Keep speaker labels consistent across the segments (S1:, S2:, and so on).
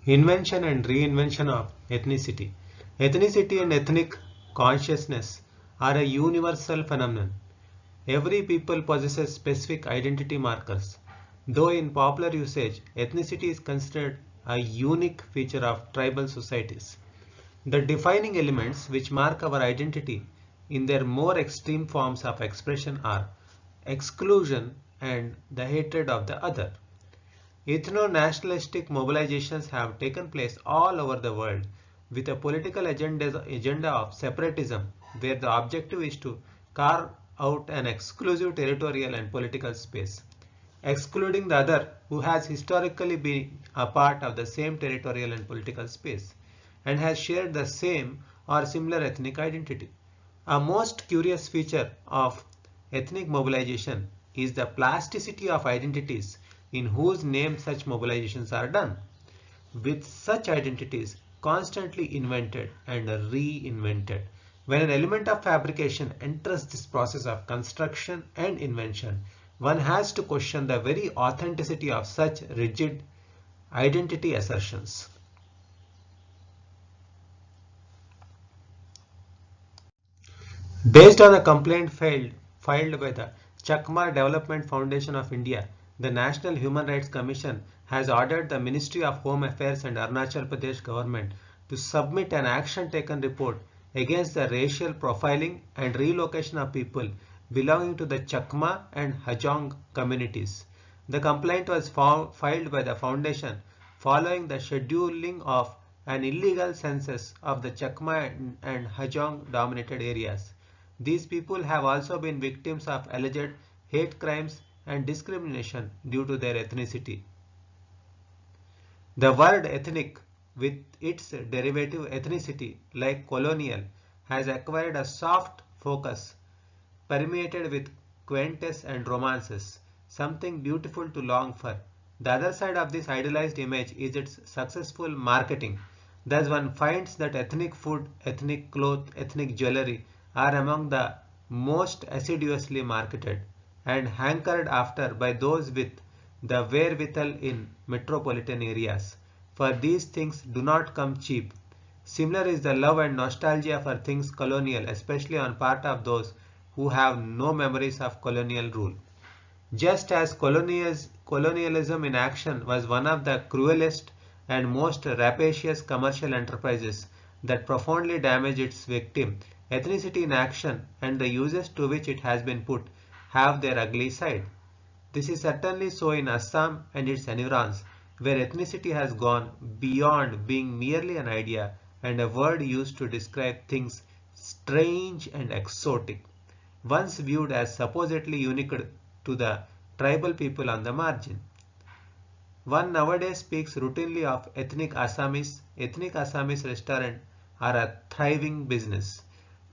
S1: Invention and reinvention of ethnicity. Ethnicity and ethnic consciousness are a universal phenomenon. Every people possesses specific identity markers. Though in popular usage, ethnicity is considered a unique feature of tribal societies. The defining elements which mark our identity in their more extreme forms of expression are exclusion and the hatred of the other. Ethno-nationalistic mobilizations have taken place all over the world with a political agenda of separatism where the objective is to carve out an exclusive territorial and political space, excluding the other who has historically been a part of the same territorial and political space and has shared the same or similar ethnic identity. A most curious feature of ethnic mobilization is the plasticity of identities in whose name such mobilizations are done, with such identities constantly invented and reinvented. When an element of fabrication enters this process of construction and invention, one has to question the very authenticity of such rigid identity assertions. Based on a complaint filed by the Chakma Development Foundation of India, the National Human Rights Commission has ordered the Ministry of Home Affairs and Arunachal Pradesh government to submit an action taken report against the racial profiling and relocation of people belonging to the Chakma and Hajong communities. The complaint was filed by the foundation following the scheduling of an illegal census of the Chakma and Hajong dominated areas. These people have also been victims of alleged hate crimes and discrimination due to their ethnicity. The word ethnic, with its derivative ethnicity like colonial, has acquired a soft focus permeated with quaintness and romances, something beautiful to long for. The other side of this idealized image is its successful marketing. Thus one finds that ethnic food, ethnic cloth, ethnic jewelry are among the most assiduously marketed and hankered after by those with the wherewithal in metropolitan areas. For these things do not come cheap. Similar is the love and nostalgia for things colonial, especially on part of those who have no memories of colonial rule. Just as colonialism in action was one of the cruelest and most rapacious commercial enterprises that profoundly damaged its victim, ethnicity in action and the uses to which it has been put have their ugly side. This is certainly so in Assam and its environs, where ethnicity has gone beyond being merely an idea and a word used to describe things strange and exotic, once viewed as supposedly unique to the tribal people on the margin. One nowadays speaks routinely of ethnic Assamese. Ethnic Assamese restaurants are a thriving business.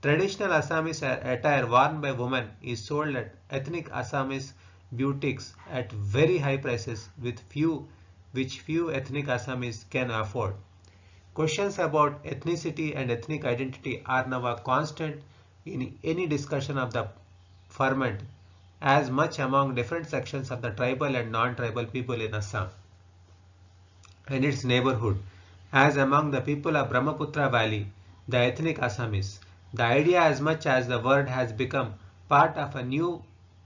S1: Traditional Assamese attire worn by women is sold at ethnic Assamese boutiques at very high prices which few ethnic Assamese can afford. Questions about ethnicity and ethnic identity are now a constant in any discussion of the ferment as much among different sections of the tribal and non-tribal people in Assam and its neighborhood as among the people of Brahmaputra Valley, the ethnic Assamese. The idea, as much as the word has become part of a new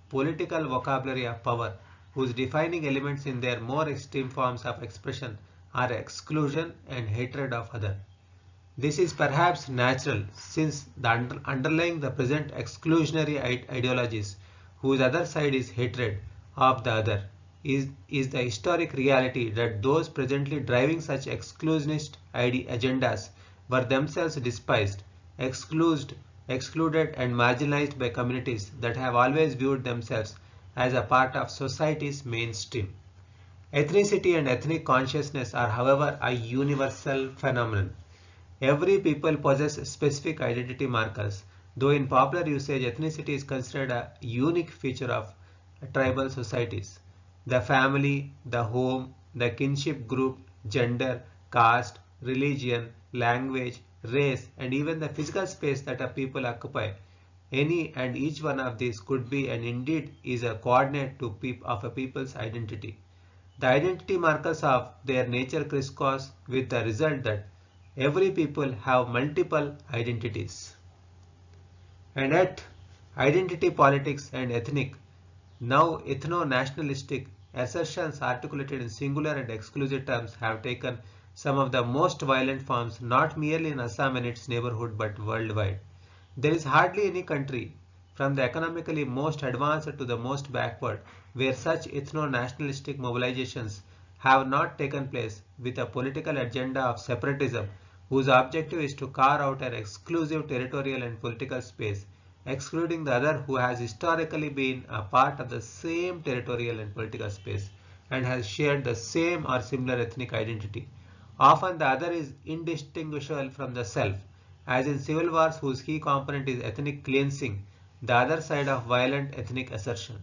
S1: political vocabulary of power, whose defining elements in their more extreme forms of expression are exclusion and hatred of other. This is perhaps natural, since underlying the present exclusionary ideologies, whose other side is hatred of the other, is the historic reality that those presently driving such exclusionist agendas were themselves despised, excluded and marginalized by communities that have always viewed themselves as a part of society's mainstream. Ethnicity and ethnic consciousness are, however, a universal phenomenon. Every people possesses specific identity markers, though in popular usage ethnicity is considered a unique feature of tribal societies. The family, the home, the kinship group, gender, caste, religion, language, race, and even the physical space that a people occupy. Any and each one of these could be and indeed is a coordinate of a people's identity. The identity markers of their nature crisscross with the result that every people have multiple identities. And yet, identity politics and ethnic, now ethno-nationalistic assertions articulated in singular and exclusive terms have taken some of the most violent forms not merely in Assam and its neighborhood but worldwide. There is hardly any country, from the economically most advanced to the most backward, where such ethno-nationalistic mobilizations have not taken place with a political agenda of separatism whose objective is to carve out an exclusive territorial and political space, excluding the other who has historically been a part of the same territorial and political space and has shared the same or similar ethnic identity. Often the other is indistinguishable from the self, as in civil wars whose key component is ethnic cleansing, the other side of violent ethnic assertion.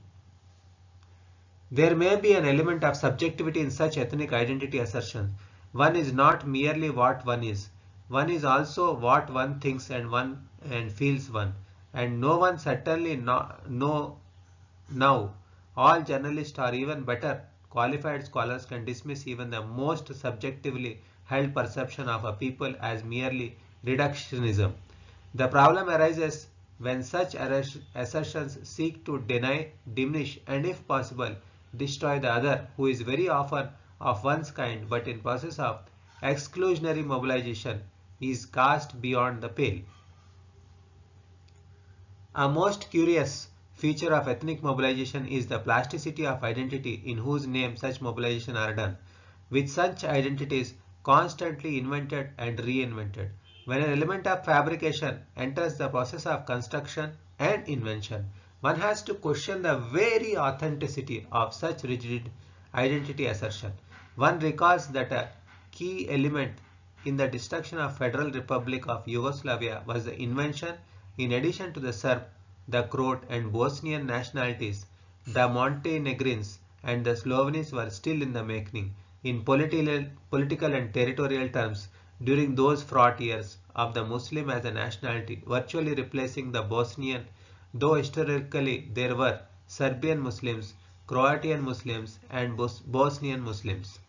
S1: There may be an element of subjectivity in such ethnic identity assertion. One is not merely what one is also what one thinks and feels one. And no one certainly no now all journalists or even better qualified scholars can dismiss even the most subjectively held perception of a people as merely reductionism. The problem arises when such assertions seek to deny, diminish, and if possible, destroy the other who is very often of one's kind but in process of exclusionary mobilization is cast beyond the pale. A most curious feature of ethnic mobilization is the plasticity of identity in whose name such mobilization are done, with such identities constantly invented and reinvented. When an element of fabrication enters the process of construction and invention, one has to question the very authenticity of such rigid identity assertion. One recalls that a key element in the destruction of Federal Republic of Yugoslavia was the invention, in addition to the Serb, the Croat and Bosnian nationalities, the Montenegrins and the Slovenes were still in the making in political and territorial terms during those fraught years of the Muslim as a nationality, virtually replacing the Bosnian, though historically there were Serbian Muslims, Croatian Muslims and Bosnian Muslims.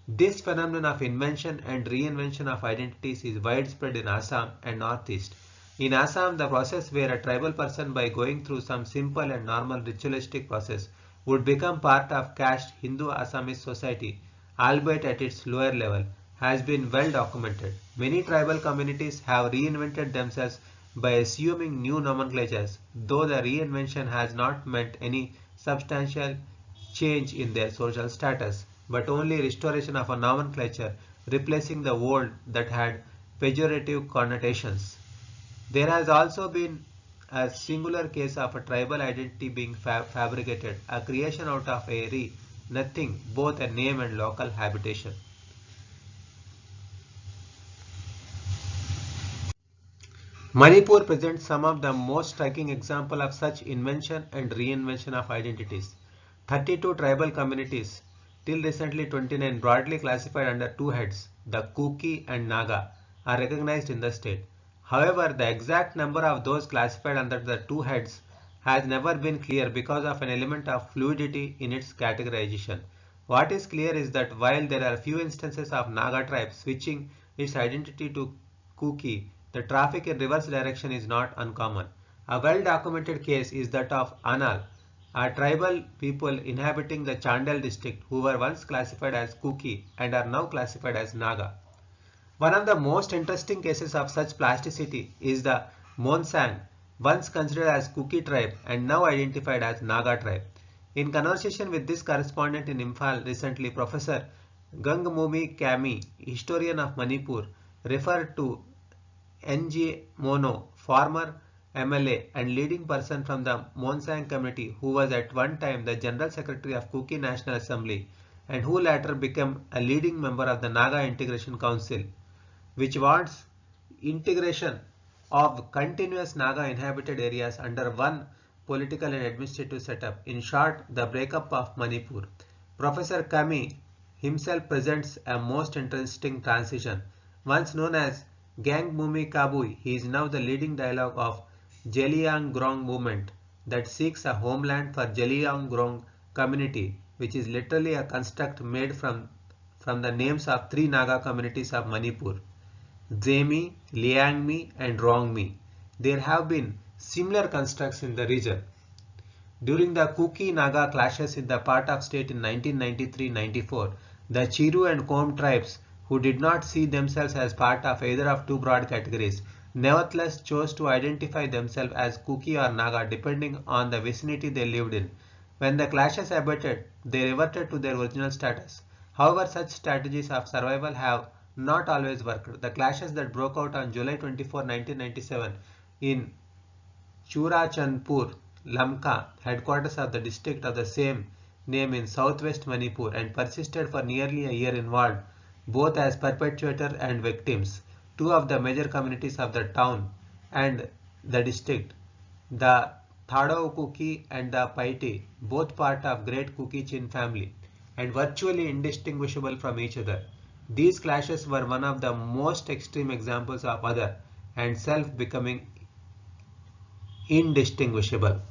S1: This phenomenon of invention and reinvention of identities is widespread in Assam and Northeast. In Assam, the process where a tribal person by going through some simple and normal ritualistic process would become part of caste Hindu Assamese society, albeit at its lower level, has been well documented. Many tribal communities have reinvented themselves by assuming new nomenclatures, though the reinvention has not meant any substantial change in their social status, but only restoration of a nomenclature replacing the old that had pejorative connotations. There has also been a singular case of a tribal identity being fabricated, a creation out of a nothing, both a name and local habitation. Manipur presents some of the most striking examples of such invention and reinvention of identities. 32 tribal communities, till recently 29 broadly classified under two heads, the Kuki and Naga, are recognized in the state. However, the exact number of those classified under the two heads has never been clear because of an element of fluidity in its categorization. What is clear is that while there are few instances of Naga tribe switching its identity to Kuki, the traffic in reverse direction is not uncommon. A well-documented case is that of Anal, a tribal people inhabiting the Chandel district who were once classified as Kuki and are now classified as Naga. One of the most interesting cases of such plasticity is the Monsang, once considered as Kuki tribe and now identified as Naga tribe. In conversation with this correspondent in Imphal recently, Professor Gangmumi Kami, historian of Manipur, referred to N.G. Mono, former MLA and leading person from the Monsang community who was at one time the General Secretary of Kuki National Assembly and who later became a leading member of the Naga Integration Council, which wants integration of continuous Naga inhabited areas under one political and administrative setup. In short, the breakup of Manipur. Professor Kami himself presents a most interesting transition. Once known as Gangbumi Kabui, he is now the leading dialogue of Zeliangrong movement that seeks a homeland for Zeliangrong community which is literally a construct made from the names of three Naga communities of Manipur, Zemi, Liangmi and Rongmi. There have been similar constructs in the region. During the Kuki-Naga clashes in the part of state in 1993-94, the Chiru and Kom tribes, who did not see themselves as part of either of two broad categories, nevertheless chose to identify themselves as Kuki or Naga depending on the vicinity they lived in. When the clashes abated, they reverted to their original status. However, such strategies of survival have not always worked. The clashes that broke out on July 24, 1997 in Churachandpur, Lamka, headquarters of the district of the same name in southwest Manipur, and persisted for nearly a year, involved both as perpetrator and victims two of the major communities of the town and the district, the Thadao Kuki and the Paiti, both part of Great Kuki Chin family and virtually indistinguishable from each other. These clashes were one of the most extreme examples of other and self becoming indistinguishable.